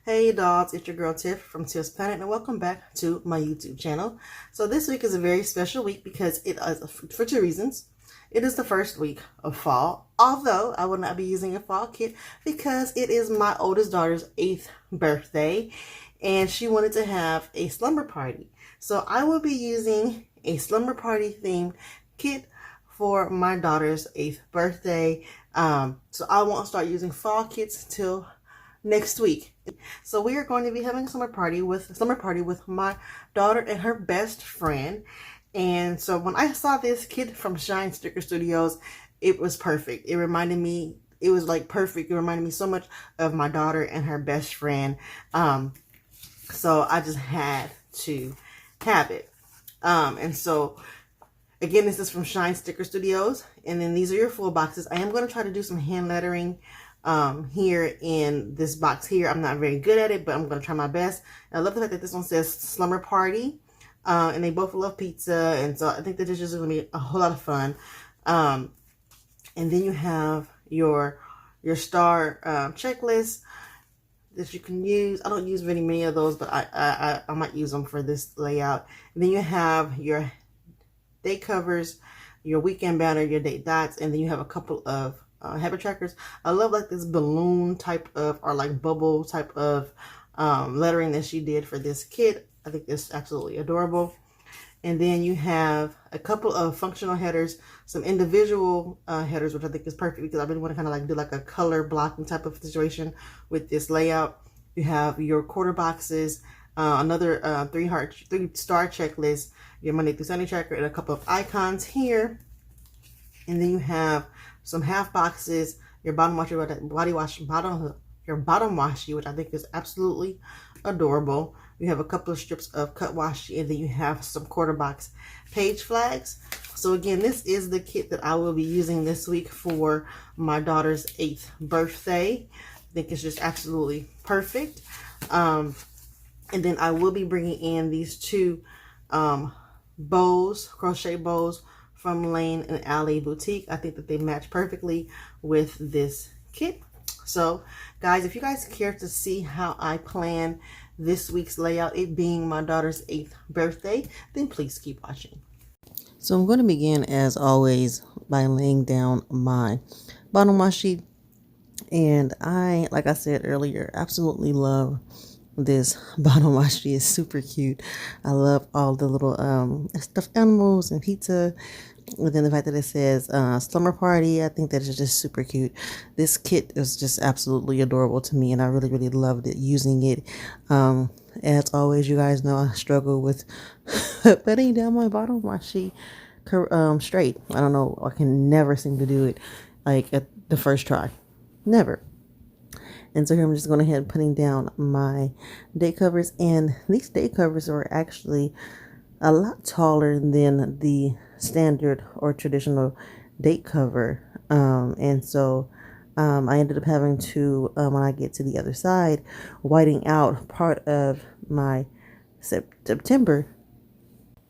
Hey dolls, it's your girl Tiff from Tiffsplanit and welcome back to my YouTube channel. So this week is a very special week because it is for two reasons. It is the first week of fall, although I will not be using a fall kit because it is my oldest daughter's 8th birthday and she wanted to have a slumber party. So I will be using a slumber party themed kit for my daughter's 8th birthday. So I won't start using fall kits till next week. So we are going to be having a slumber party with my daughter and her best friend. And so when I saw this kit from Shine Sticker Studios, it was perfect. It reminded me, it was like perfect. It reminded me so much of my daughter and her best friend. So I just had to have it. And so again, this is from Shine Sticker Studios. And then these are your full boxes. I am going to try to do some hand lettering here in this box here. I'm not very good at it, but I'm going to try my best. And I love the fact that this one says Slumber Party. And they both love pizza. And so I think that this is going to be a whole lot of fun. And then you have your star checklist that you can use. I don't use very many of those, but I might use them for this layout. And then you have your date covers, your weekend banner, your date dots, and then you have a couple of habit trackers. I love like this balloon type of, or like bubble type of lettering that she did for this kit. I think it's absolutely adorable. And then you have a couple of functional headers, some individual headers, which I think is perfect because I've been wanting to kind of like do like a color blocking type of situation with this layout. You have your quarter boxes, another 3-star checklist, your Monday through Sunday tracker, and a couple of icons here. And then you have some half boxes, your bottom washi, your bottom washi, which I think is absolutely adorable. You have a couple of strips of cut washi, and then you have some quarter box page flags. So again, this is the kit that I will be using this week for my daughter's 8th birthday. I think it's just absolutely perfect. And then I will be bringing in these two bows, crochet bows from Lane and Alley Boutique. I think that they match perfectly with this kit. So guys, if you guys care to see how I plan this week's layout, it being my daughter's 8th birthday, then please keep watching. So I'm going to begin as always by laying down my bottom washi. And I, like I said earlier, absolutely love this bottom washi. Is super cute. I love all the little stuffed animals and pizza. And then the fact that it says Slumber Party, I think that is just super cute. This kit is just absolutely adorable to me, and I really, really loved it using it. As always, you guys know I struggle with putting down my bottom washi straight. I don't know. I can never seem to do it like at the first try. Never. And so here I'm just going ahead and putting down my date covers. And these date covers are actually a lot taller than the standard or traditional date cover. And so I ended up having to, when I get to the other side, whiting out part of my September.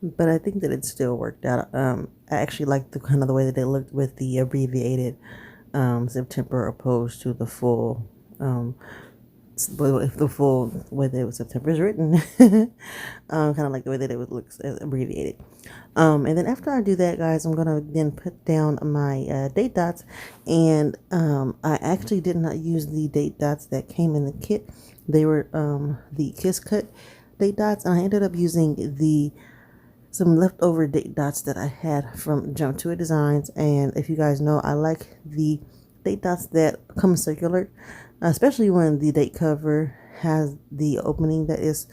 But I think that it still worked out. I actually like the kind of the way that they looked with the abbreviated September opposed to the full the full way that September is written. Kind of like the way that it would look abbreviated. And then after I do that, guys, I'm gonna then put down my date dots. And I actually did not use the date dots that came in the kit. They were the Kiss Cut date dots, and I ended up using some leftover date dots that I had from Jump to It Designs. And if you guys know, I like the date dots that come circular, especially when the date cover has the opening that is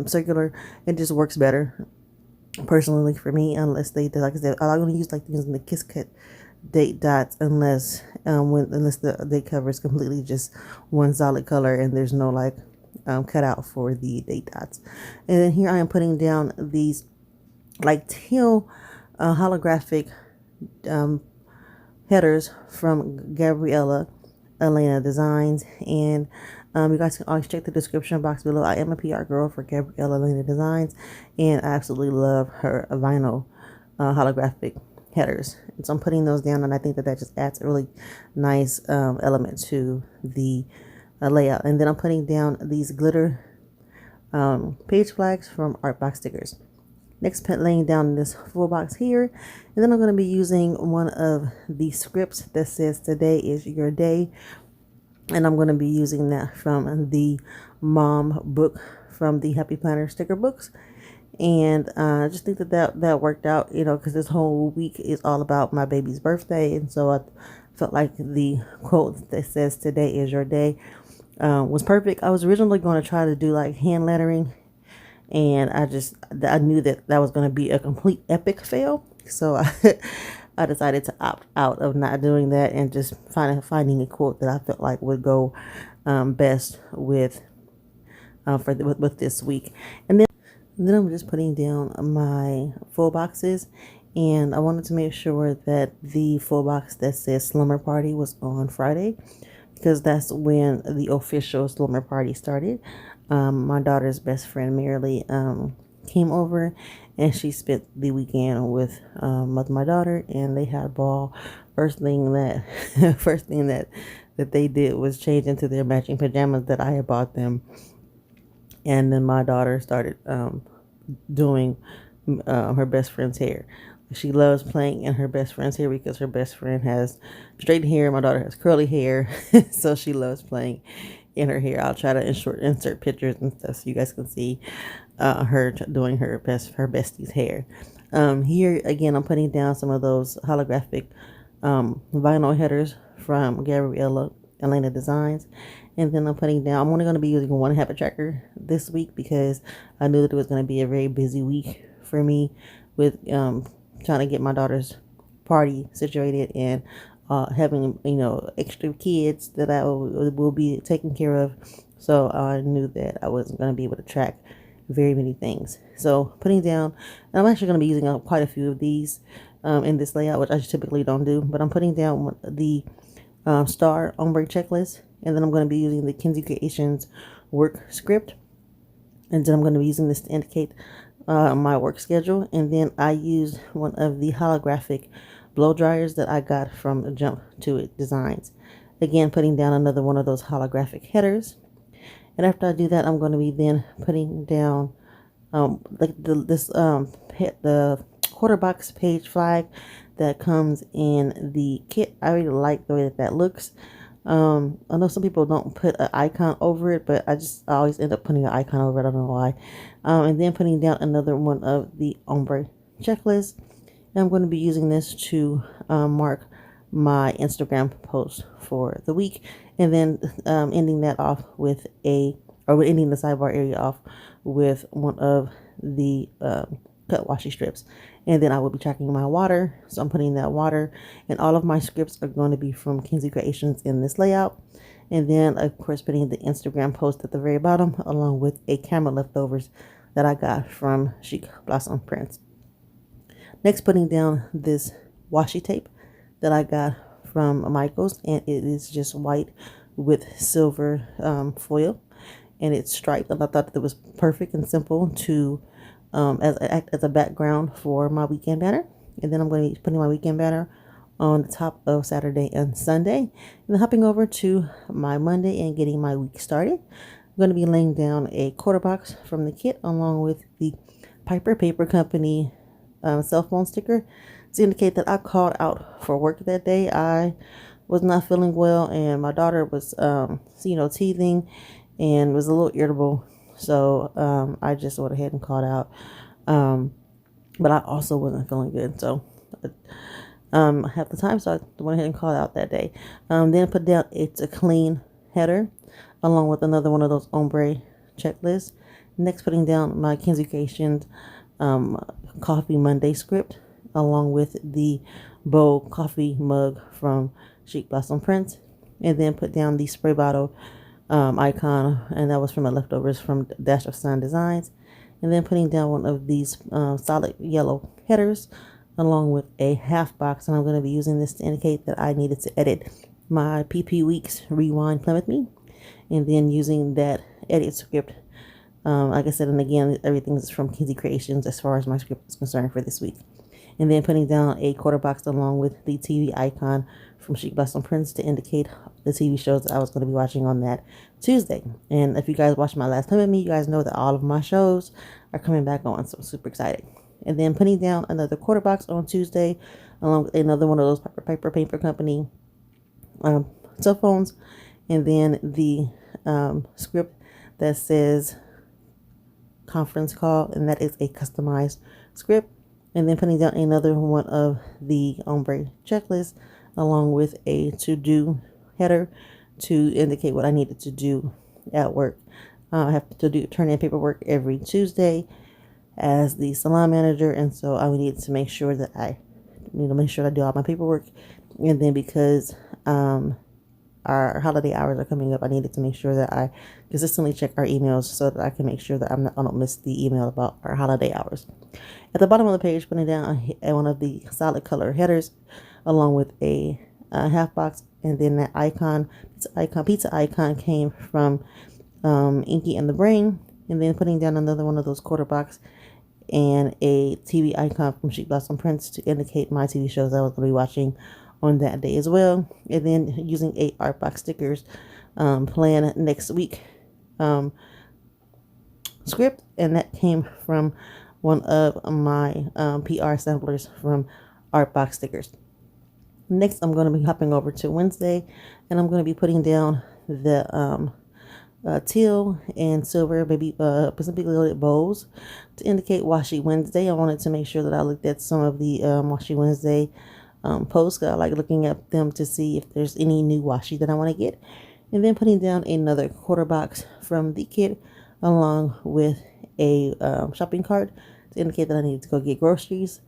circular. It just works better personally for me, unless they, like I said, I'm going to use like using the Kiss Cut date dots unless the date cover is completely just one solid color and there's no like cutout for the date dots. And then here I am putting down these like teal holographic headers from Gabriela, Elena Designs. And you guys can always check the description box below. I am a PR girl for Gabriela, Elena Designs, and I absolutely love her vinyl holographic headers. And so I'm putting those down, and I think that just adds a really nice element to the layout. And then I'm putting down these glitter page flags from Artbox stickers. Next, laying down this full box here, and then I'm going to be using one of the scripts that says "Today is your day," and I'm going to be using that from the mom book from the Happy Planner sticker books. And I just think that worked out, because this whole week is all about my baby's birthday, and so I felt like the quote that says "Today is your day" was perfect. I was originally going to try to do like hand lettering, and I knew that was going to be a complete epic fail, so I decided to opt out of not doing that and just finding a quote that I felt like would go best with with this week. And then I'm just putting down my full boxes, and I wanted to make sure that the full box that says Slumber Party was on Friday, because that's when the official Slumber Party started. My daughter's best friend Marilee came over, and she spent the weekend with my daughter, and they had a ball. First thing that they did was change into their matching pajamas that I had bought them, and then my daughter started doing her best friend's hair. She loves playing in her best friend's hair because her best friend has straight hair. My daughter has curly hair, so she loves playing in her hair. I'll try to insert pictures and stuff so you guys can see her doing her bestie's hair. Here again, I'm putting down some of those holographic vinyl headers from Gabriela, Elena Designs. And then I'm only going to be using one habit tracker this week because I knew that it was going to be a very busy week for me with trying to get my daughter's party situated and having, extra kids that I will be taking care of. So I knew that I wasn't going to be able to track very many things. So putting down, and I'm actually going to be using quite a few of these in this layout, which I typically don't do, but I'm putting down the star ombre checklist, and then I'm going to be using the Kinzis Creations work script, and then I'm going to be using this to indicate my work schedule. And then I used one of the holographic blow dryers that I got from Jump to It Designs. Again, putting down another one of those holographic headers. And after I do that, I'm going to be then putting down the quarter box page flag that comes in the kit. I really like the way that looks. I know some people don't put an icon over it, but I always end up putting an icon over it. I don't know why. And then putting down another one of the ombre checklist. And I'm going to be using this to mark my Instagram post for the week, and then ending that off with ending the sidebar area off with one of the cut washi strips. And then I will be tracking my water, so I'm putting that water, and all of my scripts are going to be from Kinzis Creations in this layout. And then of course putting the Instagram post at the very bottom, along with a camera leftovers that I got from Chic Blossom Prints. Next, putting down this washi tape that I got from Michael's, and it is just white with silver foil, and it's striped, and I thought that it was perfect and simple to as a background for my weekend banner. And then I'm going to be putting my weekend banner on the top of Saturday and Sunday, and then hopping over to my Monday and getting my week started. I'm going to be laying down a quarter box from the kit, along with the Piper Paper Company cell phone sticker to indicate that I called out for work that day. I was not feeling well, and my daughter was teething and was a little irritable, so I just went ahead and called out, but I also wasn't feeling good, so I had the time, so I went ahead and called out that day. Then put down It's a Clean header, along with another one of those ombre checklists. Next, putting down my Kinzis Creations Coffee Monday script, along with the bowl coffee mug from Chic Blossom Prints. And then put down the spray bottle icon, and that was from the leftovers from Dash of Sun Designs. And then putting down one of these solid yellow headers, along with a half box, and I'm going to be using this to indicate that I needed to edit my PP Weeks Rewind Plan With Me, and then using that edit script, like I said, and again, everything is from Kinzis Creations as far as my script is concerned for this week. And then putting down a quarter box along with the TV icon from Chic Blossom Prints to indicate the TV shows that I was going to be watching on that Tuesday. And if you guys watched my last time with me, you guys know that all of my shows are coming back on, so I'm super excited. And then putting down another quarter box on Tuesday, along with another one of those paper company cell phones, and then the script that says conference call, and that is a customized script. And then putting down another one of the ombre checklist, along with a to-do header to indicate what I needed to do at work. I have to turn in paperwork every Tuesday as the salon manager, and so I would need to make sure that I do all my paperwork. And then because our holiday hours are coming up, I needed to make sure that I consistently check our emails so that I can make sure that I don't miss the email about our holiday hours. At the bottom of the page, putting down one of the solid color headers, along with a half box, and then that pizza icon came from Inky and the Brain, and then putting down another one of those quarter box and a TV icon from Chic Prints to indicate my TV shows I was going to be watching on that day as well. And then using a Artbox stickers plan next week script, and that came from one of my PR samplers from Artbox stickers. Next, I'm going to be hopping over to Wednesday, and I'm going to be putting down the teal and silver baby specifically loaded bowls to indicate Washi Wednesday. I wanted to make sure that I looked at some of the Washi Wednesday posts. I like looking at them to see if there's any new washi that I want to get. And then putting down another quarter box from the kit, along with a shopping cart to indicate that I need to go get groceries.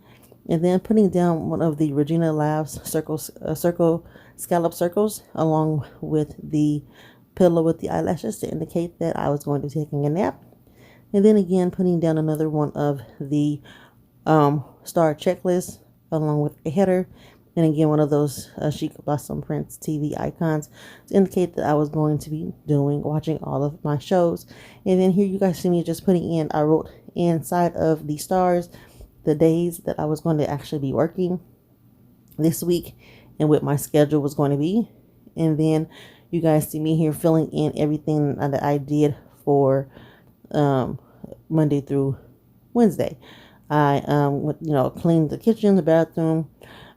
And then putting down one of the Regina Labs scallop circles, along with the pillow with the eyelashes to indicate that I was going to be taking a nap. And then again putting down another one of the star checklist, along with a header, and again one of those Chic Blossom Prints TV icons to indicate that I was going to be watching all of my shows. And then here you guys see me just putting in, I wrote inside of the stars the days that I was going to actually be working this week and what my schedule was going to be. And then you guys see me here filling in everything that I did for Monday through Wednesday. I cleaned the kitchen, the bathroom.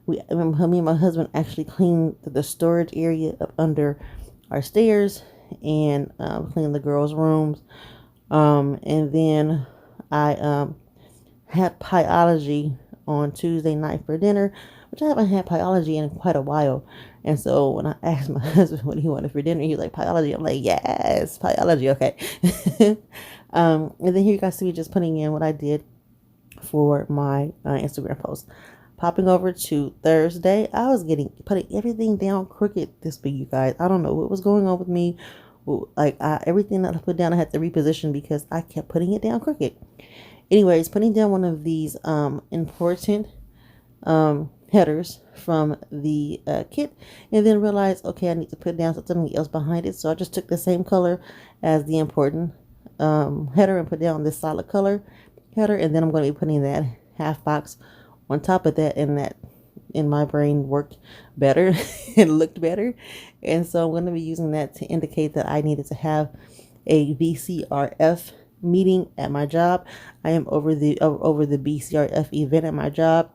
Me and my husband actually cleaned the storage area up under our stairs, and cleaned the girls' rooms. And then I had biology on Tuesday night for dinner, which I haven't had biology in quite a while. And so when I asked my husband what he wanted for dinner, he was like, biology. I'm like, yes, biology, okay. And then here you guys see me just putting in what I did for my Instagram post. Popping over to Thursday, I was putting everything down crooked this week, you guys. I don't know what was going on with me. Like everything that I put down, I had to reposition because I kept putting it down crooked. Anyways, putting down one of these important headers from the kit, and then realized, okay, I need to put down something else behind it. So I just took the same color as the important header and put down this solid color header, and then I'm going to be putting that half box on top of that, and that in my brain worked better and looked better. And so I'm going to be using that to indicate that I needed to have a BCRF meeting at my job. I am over the BCRF event at my job,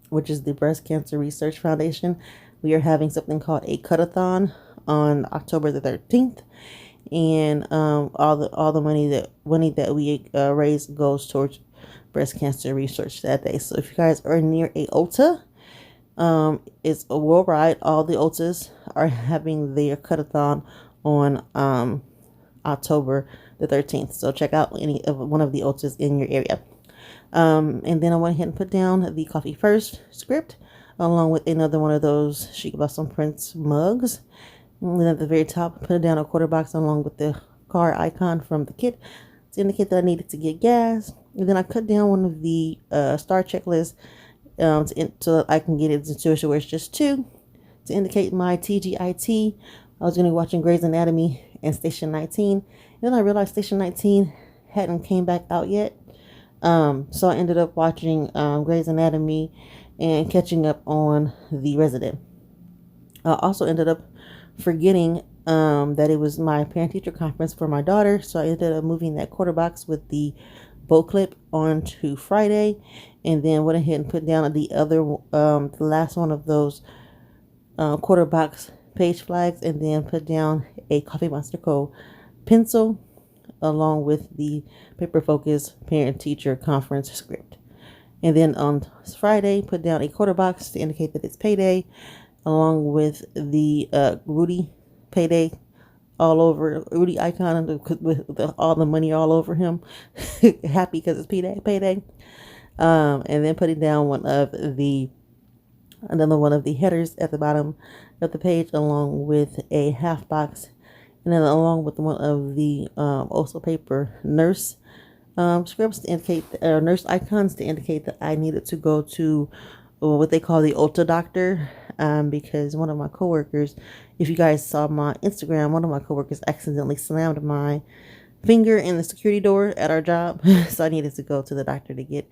which is the Breast Cancer Research Foundation. We are having something called a cut-a-thon on October the 13th. And all the money that we raise goes towards breast cancer research that day. So if you guys are near a Ulta, it's a worldwide. All the Ultas are having their cut-a-thon on October the 13th. So check out one of the Ultas in your area. And then I went ahead and put down the Coffee First script, along with another one of those Chic Blossom Prints mugs. And then at the very top, put down a quarter box along with the car icon from the kit to indicate that I needed to get gas. And then I cut down one of the star checklists so that I can get it into where it's just 2 to indicate my TGIT. I was going to be watching Grey's Anatomy and Station 19. And then I realized Station 19 hadn't came back out yet. So I ended up watching Grey's Anatomy and catching up on The Resident. I also ended up forgetting that it was my parent-teacher conference for my daughter. So I ended up moving that quarter box with the bow clip onto Friday, and then went ahead and put down the other, the last one of those quarter box page flags, and then put down a Coffee Monster Co. pencil along with the Paper Focus parent-teacher conference script. And then on Friday, put down a quarter box to indicate that it's payday, along with the Rudy payday all over, Rudy icon with all the money all over him. Happy because it's payday. And then putting down another one of the headers at the bottom of the page, along with a half box, and then along with one of the also paper nurse scripts to indicate, nurse icons to indicate that I needed to go to what they call the Ulta doctor, because one of my coworkers, if you guys saw my Instagram, one of my coworkers accidentally slammed my finger in the security door at our job. So I needed to go to the doctor to get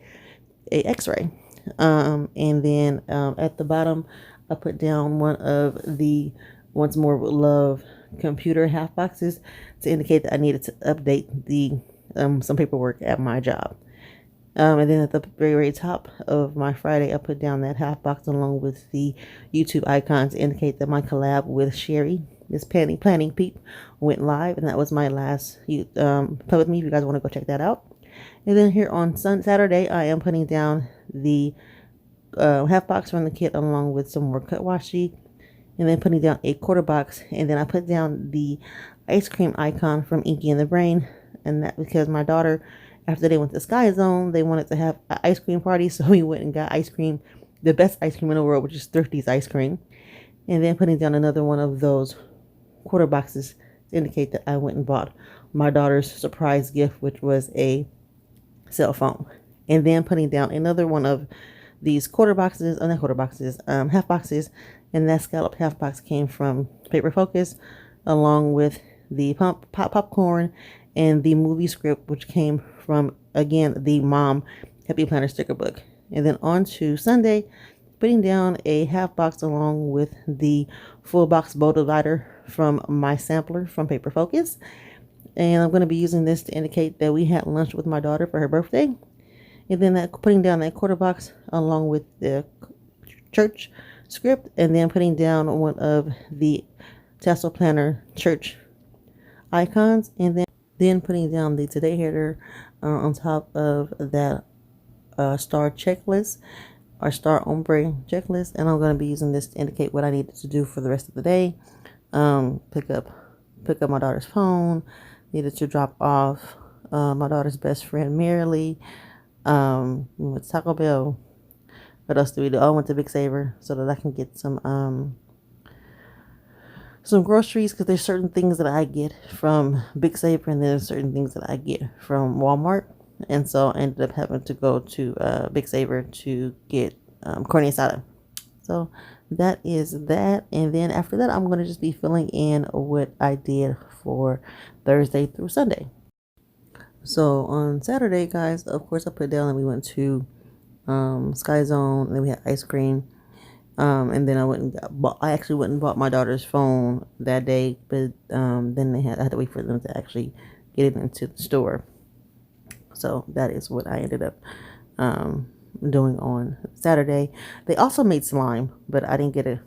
a x-ray. And then at the bottom, I put down one of the Once More With Love computer half boxes to indicate that I needed to update the some paperwork at my job. And then at the very, very top of my Friday, I put down that half box along with the YouTube icons to indicate that my collab with Sherry, this planning peep, went live, and that was my last play with me if you guys want to go check that out. And then here on Saturday, I am putting down the half box from the kit along with some more cut washi, and then putting down a quarter box, and then I put down the ice cream icon from Inky and the Brain, and that because my daughter, after they went to Sky Zone, they wanted to have an ice cream party, so we went and got ice cream, the best ice cream in the world, which is Thrifty's ice cream. And then putting down another one of those quarter boxes to indicate that I went and bought my daughter's surprise gift, which was a cell phone. And then putting down another one of these half boxes, and that scalloped half box came from Paper Focus, along with the popcorn and the movie script, which came from, again, the Mom Happy Planner sticker book. And then on to Sunday, putting down a half box along with the full box bow divider from my sampler from Paper Focus. And I'm going to be using this to indicate that we had lunch with my daughter for her birthday. And then putting down that quarter box along with the church script, and then putting down one of the Tasseled Planner church icons, and then putting down the today header on top of that star checklist, or star ombre checklist. And I'm going to be using this to indicate what I needed to do for the rest of the day. Pick up my daughter's phone, needed to drop off my daughter's best friend Merrily, with Taco Bell. What else do we do? I went to Big Saver so that I can get some groceries, because there's certain things that I get from Big Saver, and there's certain things that I get from Walmart. And so I ended up having to go to Big Saver to get carne asada. So that is that. And then after that, I'm going to just be filling in what I did for Thursday through Sunday. So on Saturday, guys, of course, I put down that we went to Sky Zone, and then we had ice cream. And then I actually went and bought my daughter's phone that day, but then I had to wait for them to actually get it into the store. So that is what I ended up doing on Saturday. They also made slime, but I didn't get a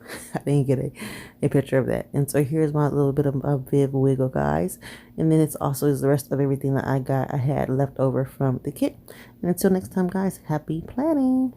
picture of that. And so here's my little bit of a Viv wiggle, guys. And then it's also the rest of everything that I had left over from the kit. And until next time, guys, happy planning.